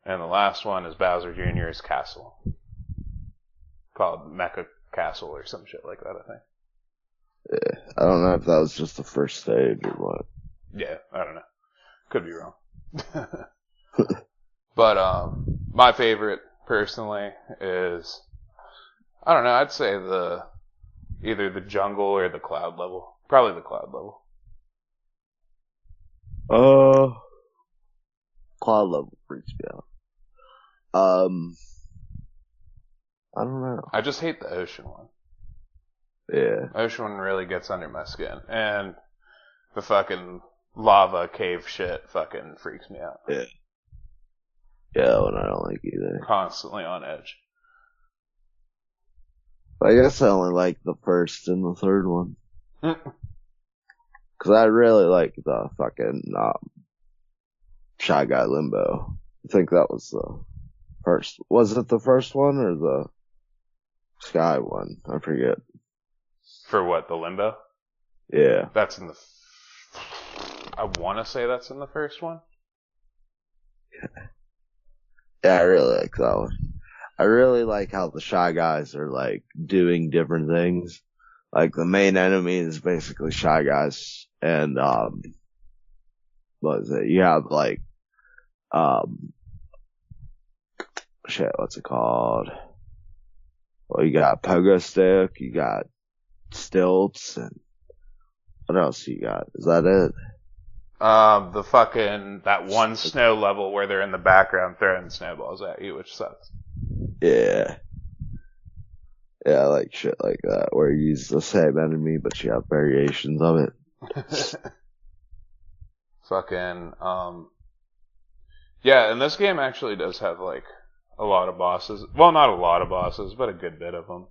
And the last one is Bowser Jr.'s castle. Called Mecha Castle or some shit like that, I think. Yeah. I don't know if that was just the first stage or what. Yeah, I don't know. Could be wrong. But, my favorite, personally, is, I don't know, I'd say either the jungle or the cloud level. Probably the cloud level. Cloud level freaks me out. I don't know. I just hate the ocean one. Yeah. Ocean one really gets under my skin. And the fucking lava cave shit fucking freaks me out. Yeah. Yeah, and I don't like either. Constantly on edge. I guess I only like the first and the third one. Cause I really like the fucking, Shy Guy Limbo. I think that was the first. Was it the first one or the Sky one? I forget. For what, the limbo? Yeah. That's in the... I want to say that's in the first one. Yeah, I really like that one. I really like how the Shy Guys are like doing different things. Like the main enemy is basically Shy Guys, and what is it? You have like what's it called? Well, you got Pogo Stick, you got Stilts, and what else you got? Is that it? That one snow level where they're in the background throwing snowballs at you, which sucks. Yeah. Yeah, I like shit like that, where you use the same enemy, but you have variations of it. Yeah, and this game actually does have, like, a lot of bosses. Well, not a lot of bosses, but a good bit of them.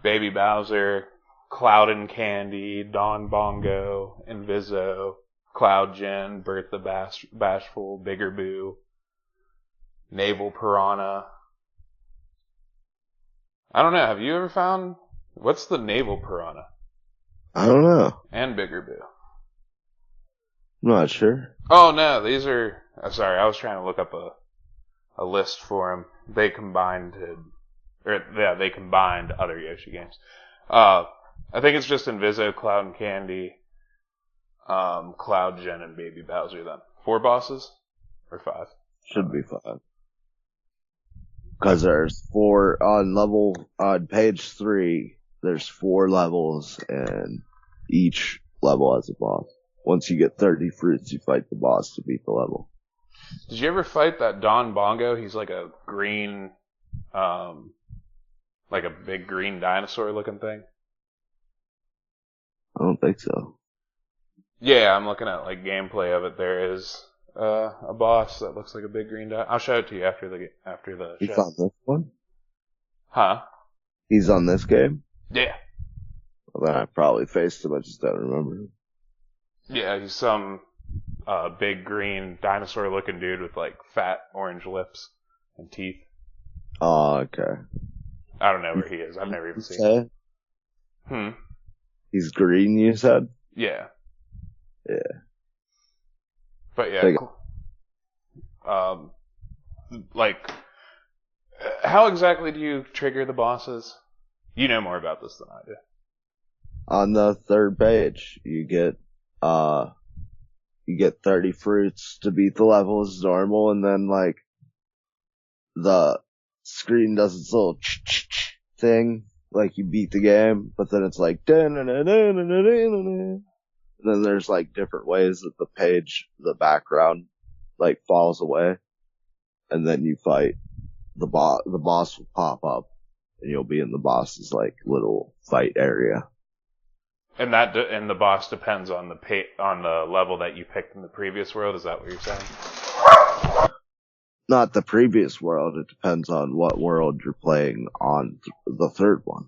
Baby Bowser, Cloud and Candy, Don Bongo, Inviso, Cloud Jin, Bertha Bashful, Bigger Boo, Naval Piranha. I don't know, have you ever found... What's the Naval Piranha? I don't know. And Bigger Boo. I'm not sure. Oh, no, these are... sorry, I was trying to look up a list for them. They combined other Yoshi games. I think it's just Inviso, Cloud and Candy, Cloud Gen, and Baby Bowser then. 4 bosses? Or 5? Should be 5. Cause there's 4 on page 3, there's 4 levels and each level has a boss. Once you get 30 fruits, you fight the boss to beat the level. Did you ever fight that Don Bongo? He's like a green, like a big green dinosaur looking thing. I don't think so. Yeah, I'm looking at like gameplay of it. There is a boss that looks like a big green dinosaur. I'll show it to you after the He's show. on this one? Huh? He's on this game? Yeah. Well, then I probably faced him, I just don't remember. Yeah, he's some big green dinosaur looking dude with like fat orange lips and teeth. Oh, okay. I don't know where he is. I've never even seen him. He's green, you said? Yeah. Yeah. But yeah, like, how exactly do you trigger the bosses? You know more about this than I do. On the 3rd page, you get 30 fruits to beat the level as normal, and then like, the screen does its little thing, like you beat the game, but then it's like, and then there's like different ways that the background, like falls away, and then you fight the boss will pop up, and you'll be in the boss's like little fight area. And and the boss depends on the level that you picked in the previous world. Is that what you're saying? Not the previous world. It depends on what world you're playing on the 3rd one.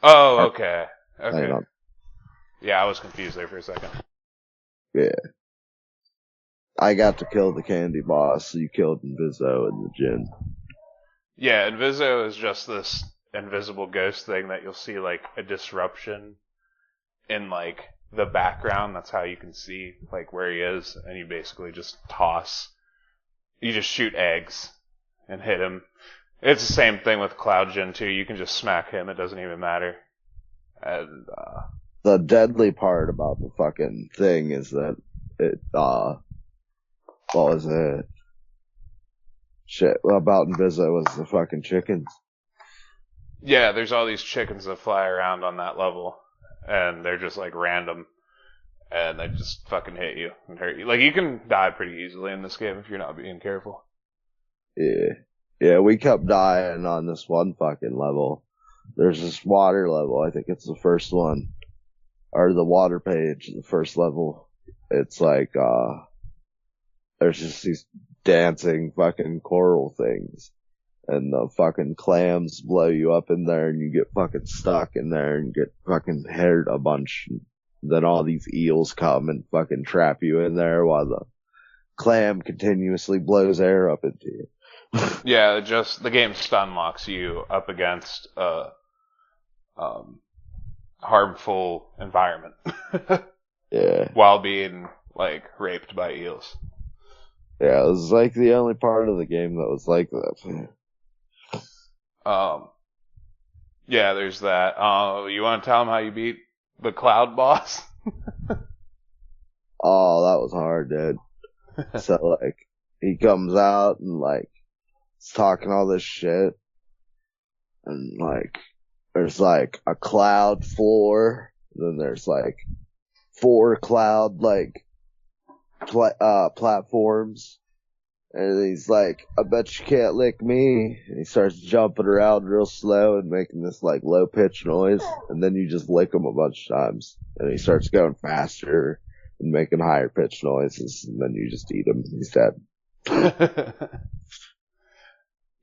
Oh, okay. Okay. Hang on. Yeah, I was confused there for a second. Yeah. I got to kill the candy boss. You killed Inviso and the Djinn. Yeah, Inviso is just this invisible ghost thing that you'll see like a disruption in like the background. That's how you can see like where he is, and you basically just toss. You just shoot eggs and hit him. It's the same thing with Cloud Gen 2. You can just smack him. It doesn't even matter. And the deadly part about the fucking thing is that it, what was it? Shit, about Inviso was the fucking chickens. yeah, there's all these chickens that fly around on that level, and they're just like random, and they just fucking hit you and hurt you. Like, you can die pretty easily in this game if you're not being careful. Yeah. Yeah, we kept dying on this one fucking level. There's this water level, I think it's the first one. Or the water page, the first level. It's like, there's just these dancing fucking coral things. And the fucking clams blow you up in there and you get fucking stuck in there and get fucking hit a bunch. Then all these eels come and fucking trap you in there while the clam continuously blows air up into you. Yeah, the game stun locks you up against a harmful environment. Yeah. While being, like, raped by eels. Yeah, it was like the only part of the game that was like that. Yeah, there's that. You want to tell him how you beat the cloud boss? Oh, that was hard, dude. So, like, he comes out and, like, he's talking all this shit. And, like, there's, like, a cloud floor. Then there's, like, 4 cloud, like, platforms. And he's like, I bet you can't lick me. And he starts jumping around real slow and making this, like, low-pitched noise. And then you just lick him a bunch of times. And he starts going faster and making higher-pitched noises. And then you just eat him. He's dead.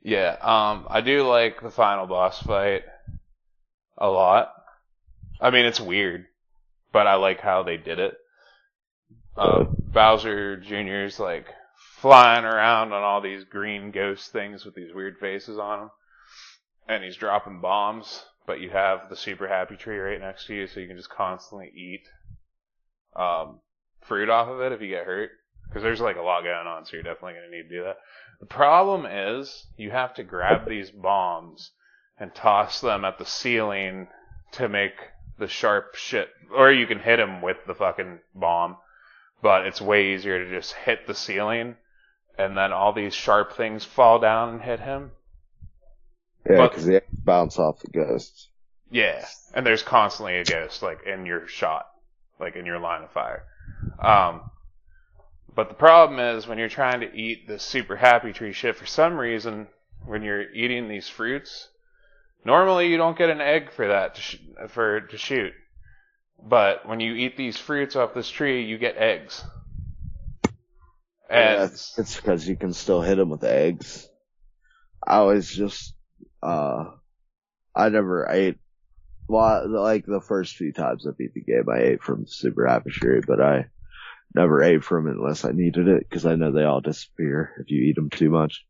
Yeah, I do like the final boss fight a lot. I mean, it's weird, but I like how they did it. Bowser Jr.'s like flying around on all these green ghost things with these weird faces on them, and he's dropping bombs, but you have the super happy tree right next to you, so you can just constantly eat fruit off of it if you get hurt, because there's like a lot going on, so you're definitely going to need to do that. The problem is you have to grab these bombs and toss them at the ceiling to make the sharp shit, or you can hit him with the fucking bomb, but it's way easier to just hit the ceiling and then all these sharp things fall down and hit him. Yeah, because they bounce off the ghosts. Yeah, and there's constantly a ghost, like, in your shot, like, in your line of fire. But the problem is, when you're trying to eat this super happy tree shit, for some reason, when you're eating these fruits, normally you don't get an egg for that to shoot. But when you eat these fruits off this tree, you get eggs. And yeah, it's because you can still hit them with eggs. I always just, I never ate, well, like the first few times I beat the game, I ate from Super Happy Tree, but I never ate from it unless I needed it, because I know they all disappear if you eat them too much.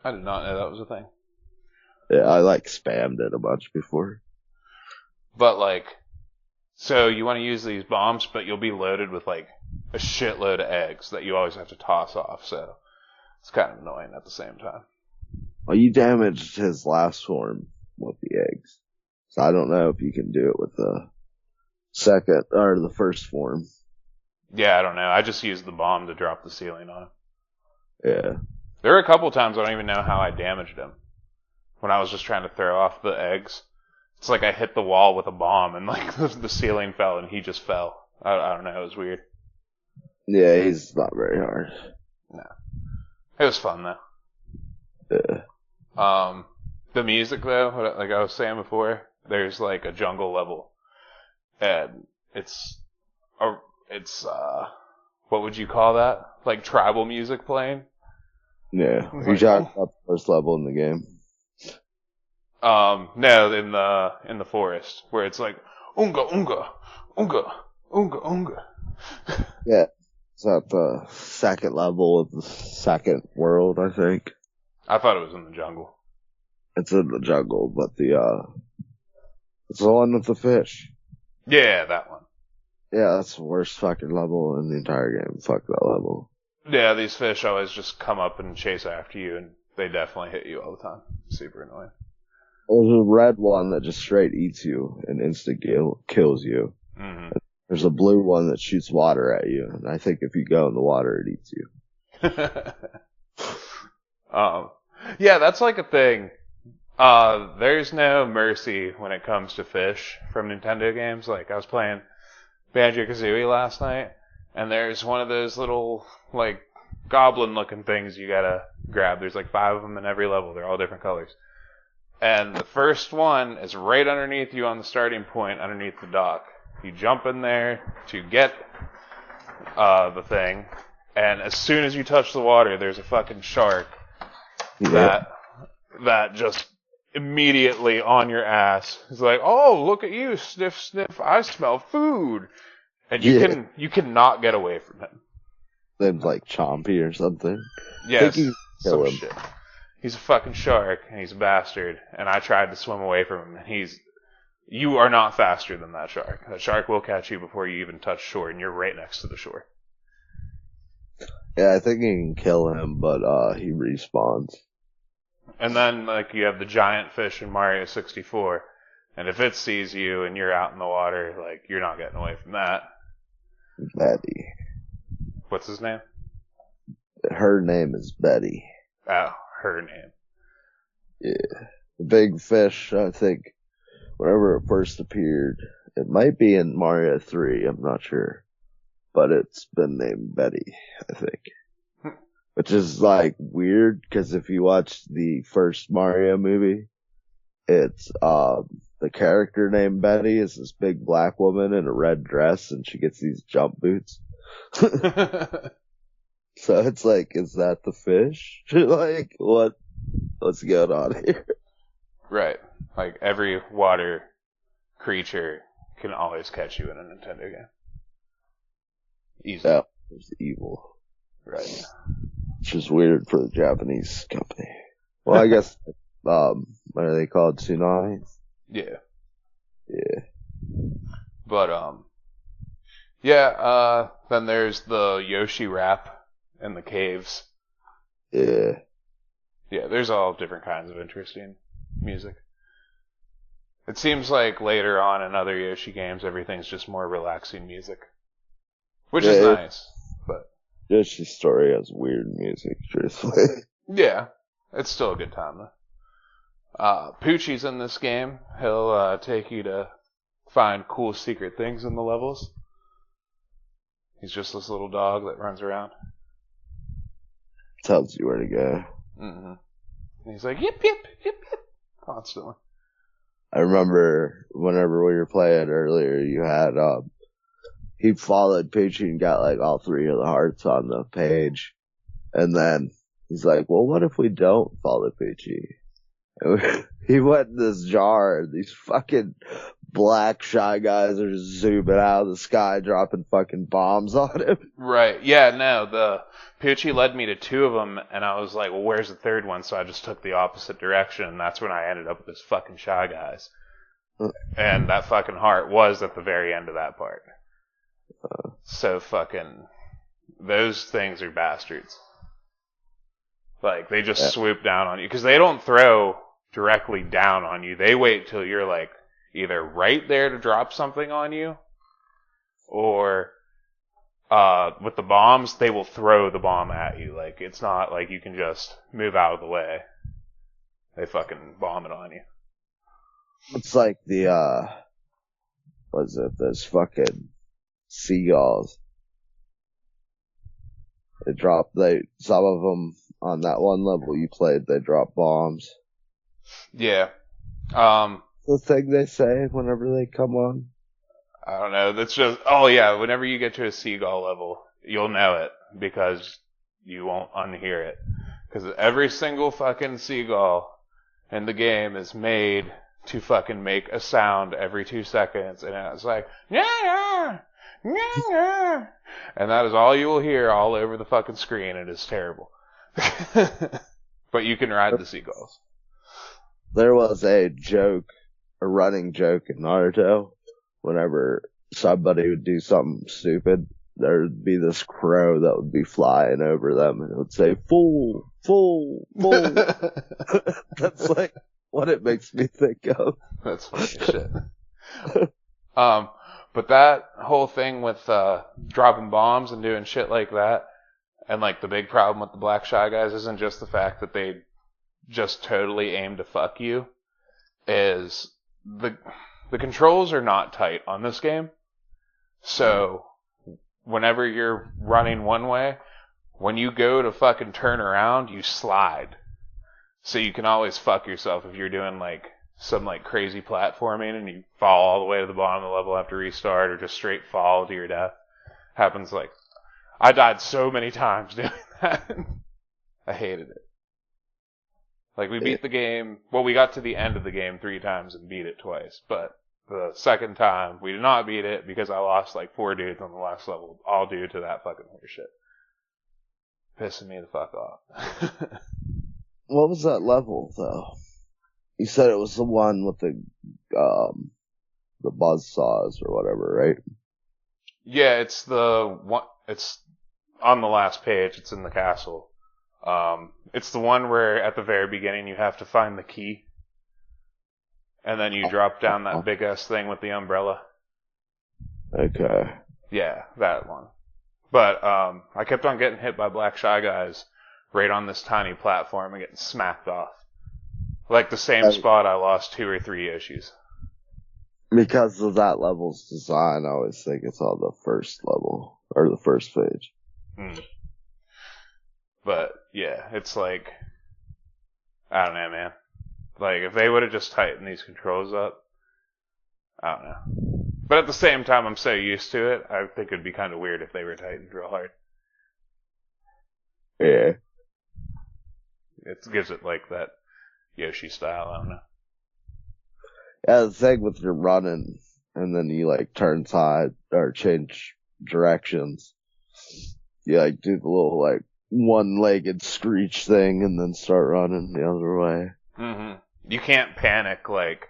I did not know that was a thing. Yeah, I like spammed it a bunch before. But like, so you want to use these bombs, but you'll be loaded with like a shitload of eggs that you always have to toss off, so it's kind of annoying at the same time. Well, you damaged his last form with the eggs. So I don't know if you can do it with the second, or the first form. Yeah, I don't know. I just used the bomb to drop the ceiling on him. Yeah. There were a couple times I don't even know how I damaged him. When I was just trying to throw off the eggs. It's like I hit the wall with a bomb and like the ceiling fell and he just fell. I don't know. It was weird. Yeah, he's not very hard. No. It was fun though. Yeah. The music though, like I was saying before, there's like a jungle level. And it's what would you call that? Like tribal music playing? Yeah. You talking about the first level in the game? No, in the forest, where it's like, unga, unga, unga, unga, unga. Yeah. It's at the second level of the second world, I think. I thought it was in the jungle. It's in the jungle, but it's the one with the fish. Yeah, that one. Yeah, that's the worst fucking level in the entire game. Fuck that level. Yeah, these fish always just come up and chase after you, and they definitely hit you all the time. Super annoying. There's a red one that just straight eats you and kills you. Mm-hmm. There's a blue one that shoots water at you, and I think if you go in the water, it eats you. Yeah, that's like a thing. There's no mercy when it comes to fish from Nintendo games. Like, I was playing Banjo-Kazooie last night, and there's one of those little, like, goblin-looking things you gotta grab. There's like 5 of them in every level. They're all different colors. And the first one is right underneath you on the starting point, underneath the dock. You jump in there to get the thing, and as soon as you touch the water, there's a fucking shark that just immediately on your ass is like, "Oh, look at you, sniff, sniff! I smell food," and you cannot get away from him. Name's like Chompy or something. Yes, kill him. shit. He's a fucking shark, and he's a bastard. And I tried to swim away from him, and you are not faster than that shark. That shark will catch you before you even touch shore, and you're right next to the shore. Yeah, I think you can kill him, but he respawns. And then, like, you have the giant fish in Mario 64, and if it sees you and you're out in the water, like, you're not getting away from that. Betty. What's his name? Her name is Betty. Oh, her name. Yeah. The big fish, I think, whenever it first appeared, it might be in Mario 3, I'm not sure. But it's been named Betty, I think. Which is, like, weird, because if you watch the first Mario movie, it's, the character named Betty is this big black woman in a red dress, and she gets these jump boots. So it's like, is that the fish? Like, what's going on here? Right. Like, every water creature can always catch you in a Nintendo game. Easy. Yeah, it's evil. Right. Which is weird for the Japanese company. Well, I guess, what are they called? Tsunami? Yeah. Yeah. But, yeah, then there's the Yoshi rap in the caves. Yeah. Yeah, there's all different kinds of interesting music. It seems like later on in other Yoshi games, everything's just more relaxing music. Which is nice, but... Yoshi Story has weird music, truthfully. Yeah, it's still a good time, though. Poochie's in this game. He'll take you to find cool secret things in the levels. He's just this little dog that runs around. Tells you where to go. Mm-hmm. And he's like, yip, yip, yip, yip, constantly. I remember whenever we were playing earlier, you had, he followed Poochie and got like all 3 of the hearts on the page. And then he's like, well, what if we don't follow Poochie? And he went in this jar, and these fucking black Shy Guys are zooming out of the sky, dropping fucking bombs on him. Right. Yeah, no, the Poochie led me to 2 of them, and I was like, well, where's the 3rd one? So I just took the opposite direction, and that's when I ended up with this fucking Shy Guys. And that fucking heart was at the very end of that part. So fucking... Those things are bastards. Like, they just swoop down on you. Because they don't throw directly down on you. They wait till you're, like, either right there to drop something on you, or with the bombs, they will throw the bomb at you. Like, it's not like you can just move out of the way. They fucking bomb it on you. It's like the, those fucking seagulls. Some of them on that one level you played, they drop bombs. Yeah. The thing they say whenever they come on. I don't know. That's just, oh yeah, whenever you get to a seagull level, you'll know it, because you won't unhear it. Because every single fucking seagull in the game is made to fucking make a sound every 2 seconds, and it's like, yeah, yeah, and that is all you will hear all over the fucking screen. It is terrible. But you can ride the seagulls. There was a running joke in Naruto, whenever somebody would do something stupid, there'd be this crow that would be flying over them and it would say, "Fool, fool, fool." That's like what it makes me think of. That's funny as shit. But that whole thing with dropping bombs and doing shit like that, and like the big problem with the Black Shy Guys isn't just the fact that they just totally aim to fuck you, is the controls are not tight on this game. So whenever you're running one way, when you go to fucking turn around, you slide. So you can always fuck yourself if you're doing like some like crazy platforming and you fall all the way to the bottom of the level, have to restart, or just straight fall to your death. Happens like I died so many times doing that. I hated it. Like we beat the game. Well, we got to the end of the game 3 times and beat it twice, but the second time we did not beat it because I lost like 4 dudes on the last level, all due to that fucking horseshit. Pissing me the fuck off. What was that level though? You said it was the one with the buzzsaws or whatever, right? Yeah, it's the one. It's on the last page. It's in the castle. It's the one where at the very beginning you have to find the key, and then you drop down that big ass thing with the umbrella. Okay. Yeah, that one. But I kept on getting hit by Black Shy Guys right on this tiny platform and getting smacked off. Like the same spot I lost 2 or 3 Yoshis. Because of that level's design, I always think it's on the first level, or the first page. But, yeah, it's like, I don't know, man. Like, if they would have just tightened these controls up, I don't know. But at the same time, I'm so used to it, I think it'd be kind of weird if they were tightened real hard. Yeah. It gives it, like, that Yoshi style, I don't know. Yeah, the thing with your running, and then you, like, turn side, or change directions. You, like, do the little, like, one-legged screech thing, and then start running the other way. Mm-hmm. You can't panic, like,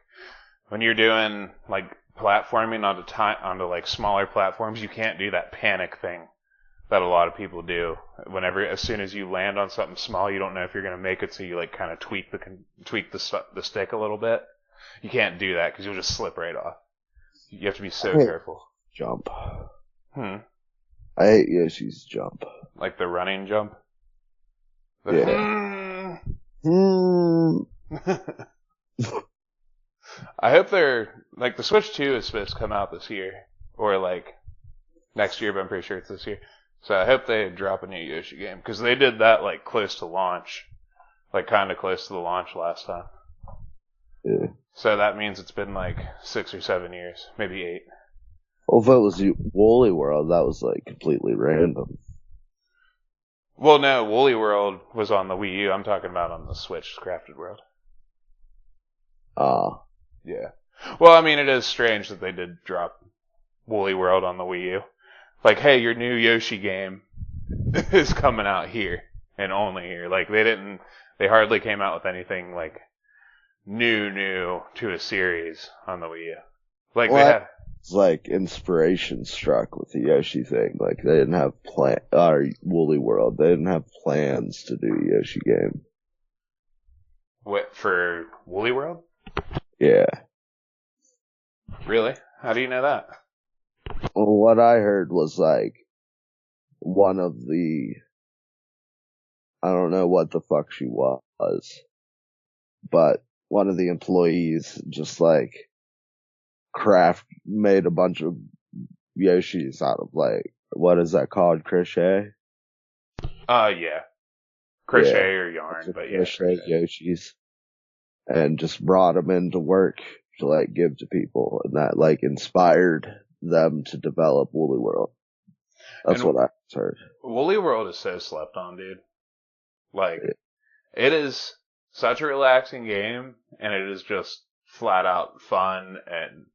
when you're doing, like, platforming onto like, smaller platforms, you can't do that panic thing that a lot of people do. As soon as you land on something small, you don't know if you're going to make it, so you, like, kind of tweak the stick a little bit. You can't do that, because you'll just slip right off. You have to be so careful. Jump. I hate Yoshi's jump. Like the running jump? Yeah. I hope like, the Switch 2 is supposed to come out this year. Or, like, next year, but I'm pretty sure it's this year. So I hope they drop a new Yoshi game. Because they did that, like, close to launch. Like, kind of close to the launch last time. Yeah. So that means it's been, like, 6 or 7 years. Maybe 8. Well, if it was Woolly World, that was, like, completely random. Well, no, Woolly World was on the Wii U. I'm talking about on the Switch, Crafted World. Yeah. Well, I mean, it is strange that they did drop Woolly World on the Wii U. Like, hey, your new Yoshi game is coming out here, and only here. Like, they hardly came out with anything, like, new to a series on the Wii U. Like, they had... It's like inspiration struck with the Yoshi thing. Like, they didn't have Woolly World, they didn't have plans to do a Yoshi game. What, for Woolly World? Yeah. Really? How do you know that? Well, what I heard was, like, one of the... I don't know what the fuck she was, but one of the employees just, like, made a bunch of Yoshis out of, like, what is that called? Crochet? Yeah. Crochet or yarn, but yeah. Crochet Yoshis. And just brought them into work to, like, give to people. And that, like, inspired them to develop Woolly World. That's what I heard. Woolly World is so slept on, dude. Like, it is such a relaxing game, and it is just flat out fun, and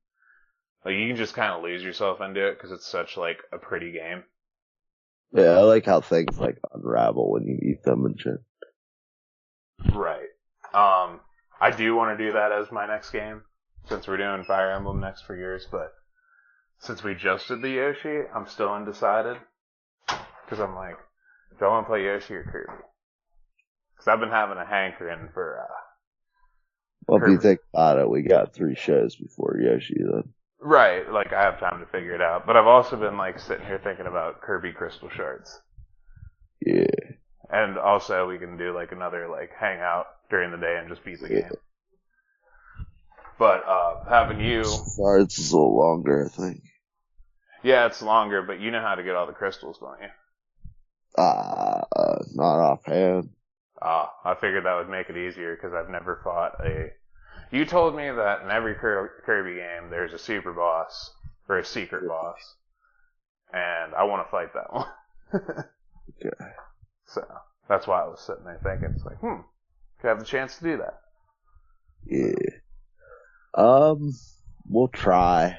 like, you can just kind of lose yourself into it because it's such, like, a pretty game. Yeah, I like how things, like, unravel when you eat them and shit. Right. I do want to do that as my next game, since we're doing Fire Emblem next for yours, but since we just did the Yoshi, I'm still undecided. Because I'm like, do I want to play Yoshi or Kirby? Because I've been having a hankering for Well, Kirby. if you think about it, we got 3 shows before Yoshi then. Right, like I have time to figure it out. But I've also been like sitting here thinking about Kirby Crystal Shards. Yeah. And also we can do like another like hangout during the day and just beat the game. But having you, Shards is a little longer, I think. yeah, it's longer, but you know how to get all the crystals, don't you? Not offhand. I figured that would make it easier because I've never fought a. You told me that in every Kirby game there's a super boss or a secret boss, and I want to fight that one. Okay. So that's why I was sitting there thinking, it's like, could I have the chance to do that? Yeah. We'll try,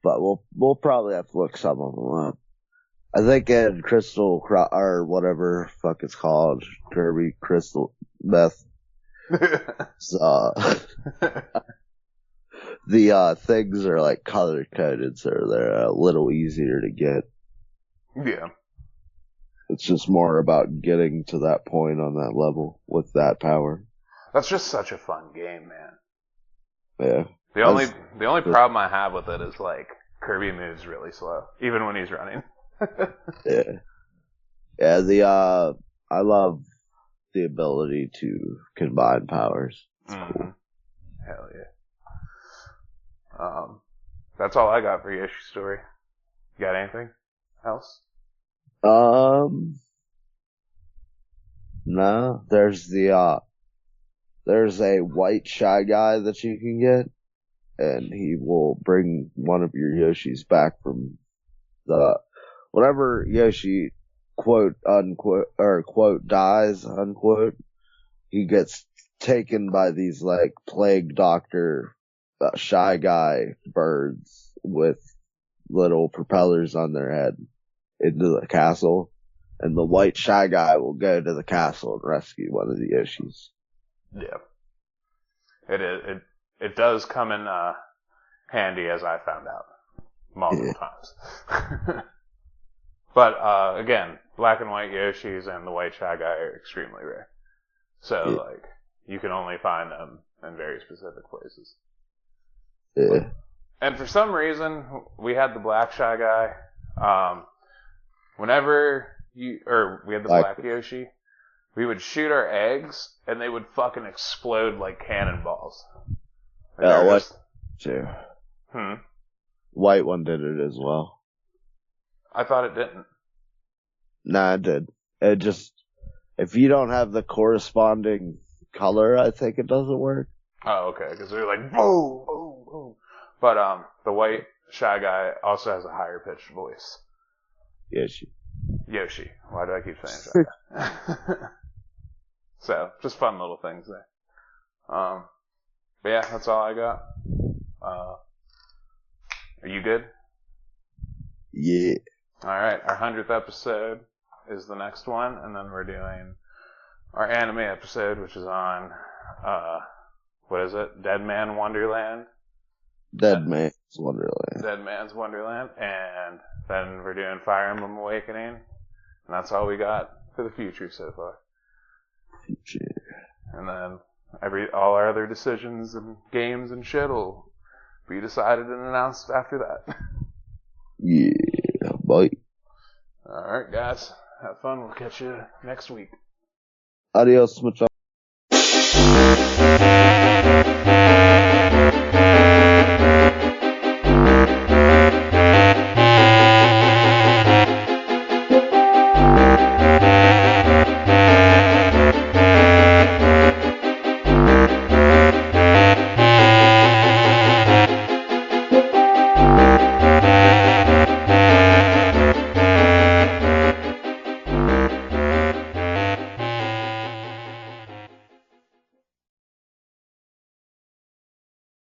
but we'll probably have to look some of them up. I think in Crystal or whatever fuck it's called, Kirby Crystal Meth. The things are like color coded, so they're a little easier to get. Yeah. It's just more about getting to that point on that level with that power. That's just such a fun game, man. Yeah. The only problem I have with it is like Kirby moves really slow, even when he's running. Yeah. Yeah, I love the ability to combine powers. It's cool. Hell yeah. That's all I got for Yoshi Story. You got anything else? No, there's a white shy guy that you can get, and he will bring one of your Yoshis back from whenever Yoshi quote unquote or quote dies unquote, he gets taken by these like plague doctor shy guy birds with little propellers on their head into the castle, and the white shy guy will go to the castle and rescue one of the Yoshis. Yeah. It does come in handy, as I found out multiple times. But again, black and white Yoshis and the white Shy Guy are extremely rare. So like you can only find them in very specific places. Yeah. And for some reason, we had the black Shy Guy. Whenever we had the black Yoshi, we would shoot our eggs and they would fucking explode like cannonballs. White too. Hmm. White one did it as well. I thought it didn't. Nah, it did. It just, if you don't have the corresponding color, I think it doesn't work. Oh, okay, because they're like, boom, boom, boom. But, the white Shy Guy also has a higher pitched voice. Yoshi. Why do I keep saying Shy Guy? So, just fun little things there. But yeah, that's all I got. Are you good? Yeah. Alright, our 100th episode is the next one, and then we're doing our anime episode, which is on, what is it? Dead Man's Wonderland, and then we're doing Fire Emblem Awakening, and that's all we got for the future so far. And then all our other decisions and games and shit will be decided and announced after that. Yeah, bye. Alright, guys. Have fun. We'll catch you next week. Adios, muchachos.